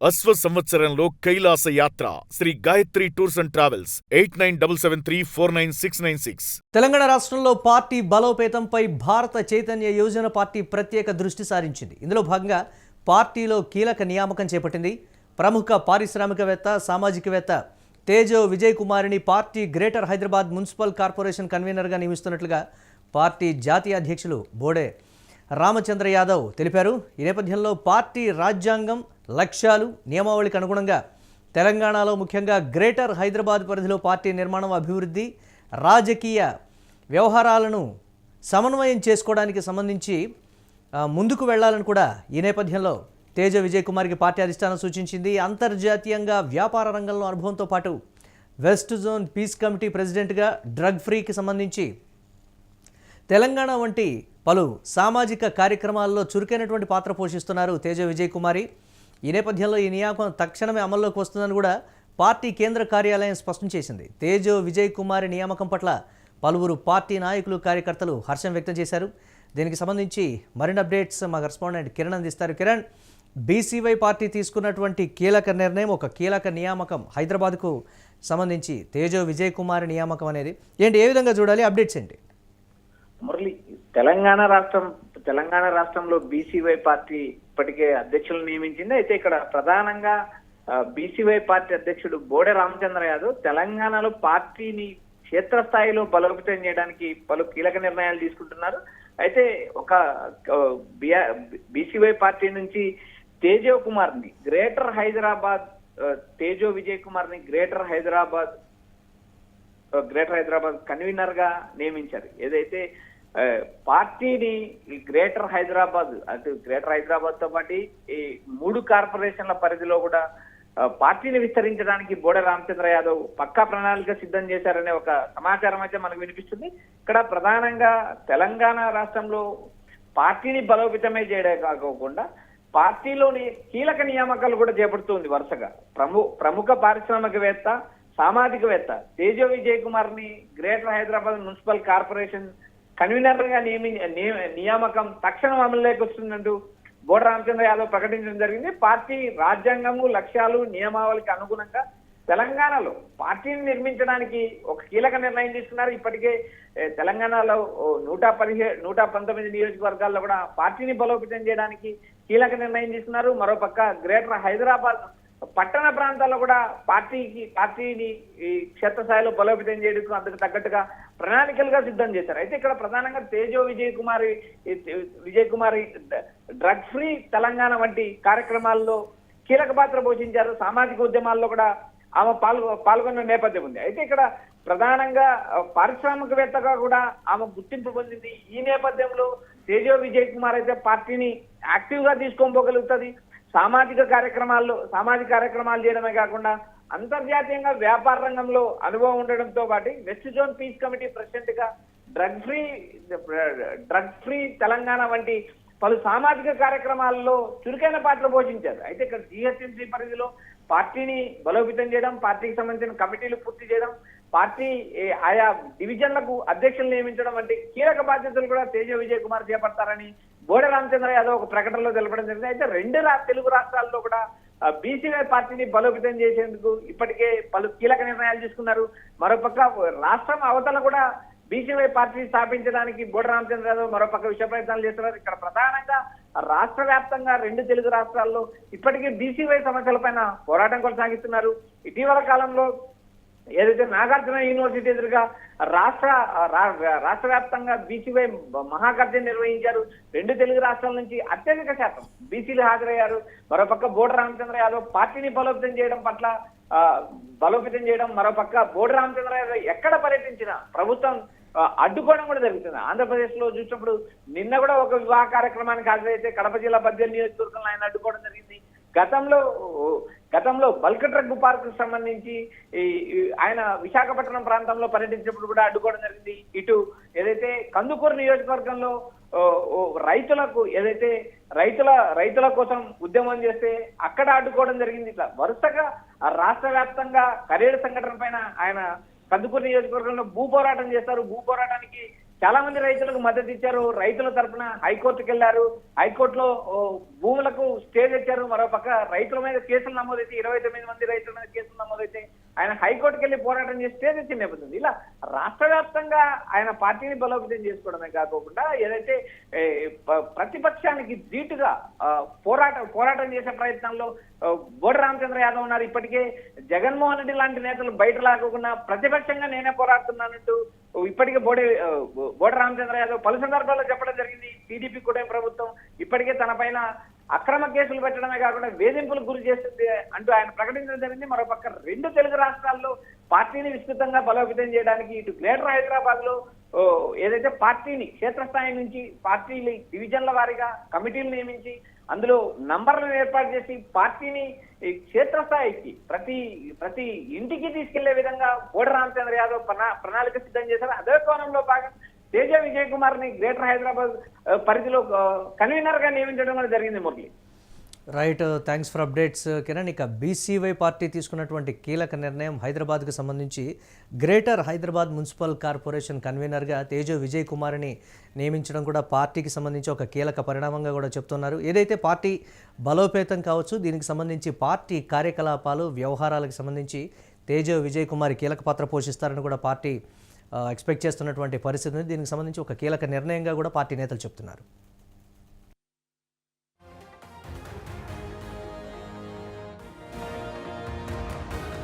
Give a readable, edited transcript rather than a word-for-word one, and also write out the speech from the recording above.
అశ్వ సంవత్సరంలో కైలాస యాత్ర Shri Gayatri tours and travels 8977349696. Telangana రాష్ట్రంలో పార్టీ బలోపేతంపై భారత చైతన్య యోజన పార్టీ ప్రత్యేక దృష్టి సారించింది. ఇందులో భాగంగా పార్టీలో కీలక నియామకం చేపట్టింది. ప్రముఖ పారిశ్రామికవేత్త, సామాజికవేత్త తేజో విజయ్ కుమార్ని party greater Hyderabad municipal corporation కన్వీనర్గా నియమిస్తున్నట్లుగా పార్టీ జాతీయ అధ్యక్షులు బోడే రామచంద్ర యాదవ్ తెలిపారు. ఈ నేపథ్యంలో పార్టీ రాజ్యాంగం, లక్ష్యాలు, నియమావళికి అనుగుణంగా తెలంగాణలో ముఖ్యంగా గ్రేటర్ హైదరాబాద్ పరిధిలో పార్టీ నిర్మాణం, అభివృద్ధి, రాజకీయ వ్యవహారాలను సమన్వయం చేసుకోవడానికి సంబంధించి ముందుకు వెళ్లాలని కూడా ఈ నేపథ్యంలో తేజ విజయ్ కుమార్కి పార్టీ అధిష్టానం సూచించింది. అంతర్జాతీయంగా వ్యాపార రంగంలో అనుభవంతో పాటు వెస్ట్ జోన్ పీస్ కమిటీ ప్రెసిడెంట్గా డ్రగ్ ఫ్రీకి సంబంధించి తెలంగాణ వంటి పలు సామాజిక కార్యక్రమాల్లో చురుకైనటువంటి పాత్ర పోషిస్తున్నారు తేజ విజయ్ కుమారి. ఈ నేపథ్యంలో ఈ నియామకం తక్షణమే అమల్లోకి వస్తుందని కూడా పార్టీ కేంద్ర కార్యాలయం స్పష్టం చేసింది. తేజో విజయ్ కుమారి నియామకం పట్ల పలువురు పార్టీ నాయకులు, కార్యకర్తలు హర్షం వ్యక్తం చేశారు. దీనికి సంబంధించి మరిన్ని అప్డేట్స్ మా కరెస్పాండెంట్ కిరణ్ అందిస్తారు. కిరణ్, బీసీవై పార్టీ తీసుకున్నటువంటి కీలక నిర్ణయం, ఒక కీలక నియామకం హైదరాబాద్కు సంబంధించి తేజో విజయ్ కుమారి నియామకం అనేది ఏంటి, ఏ విధంగా చూడాలి, అప్డేట్స్ ఏంటి? మురళి, తెలంగాణ రాష్ట్రంలో బీసీవై పార్టీ ఇప్పటికే అధ్యక్షులను నియమించింది. అయితే ఇక్కడ ప్రధానంగా బీసీవై పార్టీ అధ్యక్షుడు బోడే రామచంద్ర యాదవ్ తెలంగాణలో పార్టీని క్షేత్రస్థాయిలో బలోపేతం చేయడానికి పలు కీలక నిర్ణయాలు తీసుకుంటున్నారు. అయితే ఒక బీసీవై పార్టీ నుంచి తేజో విజయ్ కుమార్ ని గ్రేటర్ హైదరాబాద్ కన్వీనర్ గా నియమించారు. ఏదైతే పార్టీని గ్రేటర్ హైదరాబాద్ తో పాటు ఈ 3 కార్పొరేషన్ల పరిధిలో కూడా పార్టీని విస్తరించడానికి బోడే రామచంద్ర యాదవ్ పక్కా ప్రణాళిక సిద్ధం చేశారనే ఒక సమాచారం అయితే మనకు వినిపిస్తుంది. ఇక్కడ ప్రధానంగా తెలంగాణ రాష్ట్రంలో పార్టీని బలోపేతమే చేయడం కాకుండా పార్టీలోని కీలక నియామకాలు కూడా చేపడుతుంది. వరుసగా ప్రముఖ పారిశ్రామికవేత్త, సామాజికవేత్త తేజో విజయ్ కుమార్ ని greater Hyderabad municipal corporation convener గా నియామకం తక్షణం అమలులోకి వస్తుందంటూ బోడే రామచంద్ర యాదవ్ ప్రకటించడం జరిగింది. పార్టీ రాజ్యాంగము, లక్ష్యాలు, నియమావళికి అనుగుణంగా తెలంగాణలో పార్టీని నిర్మించడానికి ఒక కీలక నిర్ణయం తీసుకున్నారు. ఇప్పటికే తెలంగాణలో 119 నియోజకవర్గాల్లో కూడా పార్టీని బలోపేతం చేయడానికి కీలక నిర్ణయం తీసుకున్నారు. మరోపక్క గ్రేటర్ హైదరాబాద్ పట్టణ ప్రాంతాల్లో కూడా పార్టీని ఈ క్షేత్రస్థాయిలో బలోపేతం చేయడానికి అందుకు తగ్గట్టుగా ప్రణాళికలుగా సిద్ధం చేశారు. అయితే ఇక్కడ ప్రధానంగా తేజో విజయ్ కుమారి డ్రగ్ ఫ్రీ తెలంగాణ వంటి కార్యక్రమాల్లో కీలక పాత్ర పోషించారు. సామాజిక ఉద్యమాల్లో కూడా ఆమె పాల్గొన్న నేపథ్యం ఉంది. అయితే ఇక్కడ ప్రధానంగా పారిశ్రామికవేత్తగా కూడా ఆమె గుర్తింపు పొందింది. ఈ నేపథ్యంలో తేజో విజయ్ కుమార్ అయితే పార్టీని యాక్టివ్ గా తీసుకోగలుగుతుంది. సామాజిక కార్యక్రమాలు చేయడమే కాకుండా అంతర్జాతీయంగా వ్యాపార రంగంలో అనుభవం ఉండడంతో పాటు west zone peace committee president గా డ్రగ్ ఫ్రీ తెలంగాణ వంటి పలు సామాజిక కార్యక్రమాల్లో చురుకైన పాత్ర పోషించారు. అయితే ఇక్కడ జిహెచ్ఎంసీ పరిధిలో పార్టీని బలోపేతం చేయడం, పార్టీకి సంబంధించిన కమిటీలు పూర్తి చేయడం, పార్టీ ఆయా డివిజన్లకు అధ్యక్షులు నియమించడం వంటి కీలక బాధ్యతలు కూడా తేజ విజయ్ కుమార్ చేపడతారని బోడే రామచంద్ర యాదవ్ ఒక ప్రకటనలో తెలపడం జరిగింది. అయితే 2 తెలుగు రాష్ట్రాల్లో కూడా బీసీవై పార్టీని బలోపేతం చేసేందుకు ఇప్పటికే పలు కీలక నిర్ణయాలు తీసుకున్నారు. మరోపక్క రాష్ట్రం అవతల కూడా బీసీవై పార్టీ స్థాపించడానికి బోడే రామచంద్ర యాదవ్ మరోపక్క విషయ ప్రయత్నాలు చేస్తున్నారు. ఇక్కడ ప్రధానంగా రాష్ట్ర వ్యాప్తంగా 2 తెలుగు రాష్ట్రాల్లో ఇప్పటికే బీసీవై సమస్యలపైన పోరాటం కొనసాగిస్తున్నారు. ఇటీవల కాలంలో ఏదైతే నాగార్జున యూనివర్సిటీ ఎదురుగా రాష్ట్ర వ్యాప్తంగా బీసీవై మహాగర్జన నిర్వహించారు. 2 తెలుగు రాష్ట్రాల నుంచి అత్యధిక శాతం బీసీలు హాజరయ్యారు. మరోపక్క బోడే రామచంద్ర యాదవ్ పార్టీని బలోపేతం చేయడం మరోపక్క బోడే రామచంద్ర యాదవ్ ఎక్కడ పర్యటించినా ప్రభుత్వం అడ్డుకోవడం కూడా జరుగుతుంది. ఆంధ్రప్రదేశ్ లో చూసినప్పుడు నిన్న కూడా ఒక వివాహ కార్యక్రమానికి హాజరైతే కడప జిల్లా 18 నియోజకవర్గంలో ఆయన అడ్డుకోవడం జరిగింది. గతంలో బల్క్ డ్రగ్ పార్క్ సంబంధించి ఆయన విశాఖపట్నం ప్రాంతంలో పర్యటించినప్పుడు కూడా అడ్డుకోవడం జరిగింది. ఇటు ఏదైతే కందుకూరు నియోజకవర్గంలో రైతులకు ఏదైతే రైతుల కోసం ఉద్యమం చేస్తే అక్కడ అడ్డుకోవడం జరిగింది. ఇట్లా వరుసగా రాష్ట్ర వ్యాప్తంగా కరేడు సంఘటన పైన ఆయన కందుకూరు నియోజకవర్గంలో భూ పోరాటం చేస్తారు. భూ పోరాటానికి చాలా మంది రైతులకు మద్దతు ఇచ్చారు. రైతుల తరపున హైకోర్టుకు వెళ్లారు. హైకోర్టులో భూములకు స్టే తెచ్చారు. మరోపక్క రైతుల మీద కేసులు నమోదైతే 29 మంది రైతుల మీద కేసులు నమోదైతే ఆయన హైకోర్టుకు వెళ్లి పోరాటం చేసి స్టే తెచ్చిన నేపథ్యం. ఇలా రాష్ట్ర వ్యాప్తంగా ఆయన పార్టీని బలోపేతం చేసుకోవడమే కాకుండా ఏదైతే ప్రతిపక్షానికి ధీటుగా పోరాటం చేసే ప్రయత్నంలో బోడి రామచంద్ర యాదవ్ ఉన్నారు. ఇప్పటికే జగన్మోహన్ రెడ్డి లాంటి నేతలు బయట లాగకుండా ప్రతిపక్షంగా నేనే పోరాడుతున్నానంటూ ఇప్పటికే బోడి రామచంద్ర యాదవ్ పలు సందర్భాల్లో చెప్పడం జరిగింది. టీడీపీ కూటమి ప్రభుత్వం ఇప్పటికే తన పైన అక్రమ కేసులు పెట్టడమే కాకుండా వేధింపులకు గురి చేస్తుంది అంటూ ఆయన ప్రకటించడం జరిగింది. మరోపక్క 2 తెలుగు రాష్ట్రాల్లో పార్టీని విస్తృతంగా బలోపేతం చేయడానికి ఇటు గ్రేటర్ హైదరాబాద్ లో ఏదైతే పార్టీని క్షేత్రస్థాయి నుంచి పార్టీలు డివిజన్ల వారీగా కమిటీలు నియమించి అందులో నంబర్లను ఏర్పాటు చేసి పార్టీని క్షేత్రస్థాయికి ప్రతి ఇంటికి తీసుకెళ్లే విధంగా బోడి రామచంద్ర యాదవ్ ప్రణాళిక సిద్ధం చేశారు. అదే కోణంలో భాగం తేజ విజయ్ కుమార్ ని గ్రేటర్ హైదరాబాద్ పరిధిలో కన్వీనర్ గా నియమించడం కూడా జరిగింది Murali. Right, thanks for updates Kiran. ఇక బీసీవై పార్టీ తీసుకున్నటువంటి కీలక నిర్ణయం హైదరాబాద్కు సంబంధించి గ్రేటర్ హైదరాబాద్ మున్సిపల్ కార్పొరేషన్ కన్వీనర్గా తేజ విజయ్ కుమార్ని నియమించడం కూడా పార్టీకి సంబంధించి ఒక కీలక పరిణామంగా కూడా చెప్తున్నారు. ఏదైతే పార్టీ బలోపేతం కావచ్చు, దీనికి సంబంధించి పార్టీ కార్యకలాపాలు వ్యవహారాలకు సంబంధించి తేజ విజయ్ కుమార్ కీలక పాత్ర పోషిస్తారని కూడా పార్టీ ఎక్స్పెక్ట్ చేస్తున్నటువంటి పరిస్థితి ఉంది. దీనికి సంబంధించి ఒక కీలక నిర్ణయంగా కూడా పార్టీ నేతలు చెప్తున్నారు.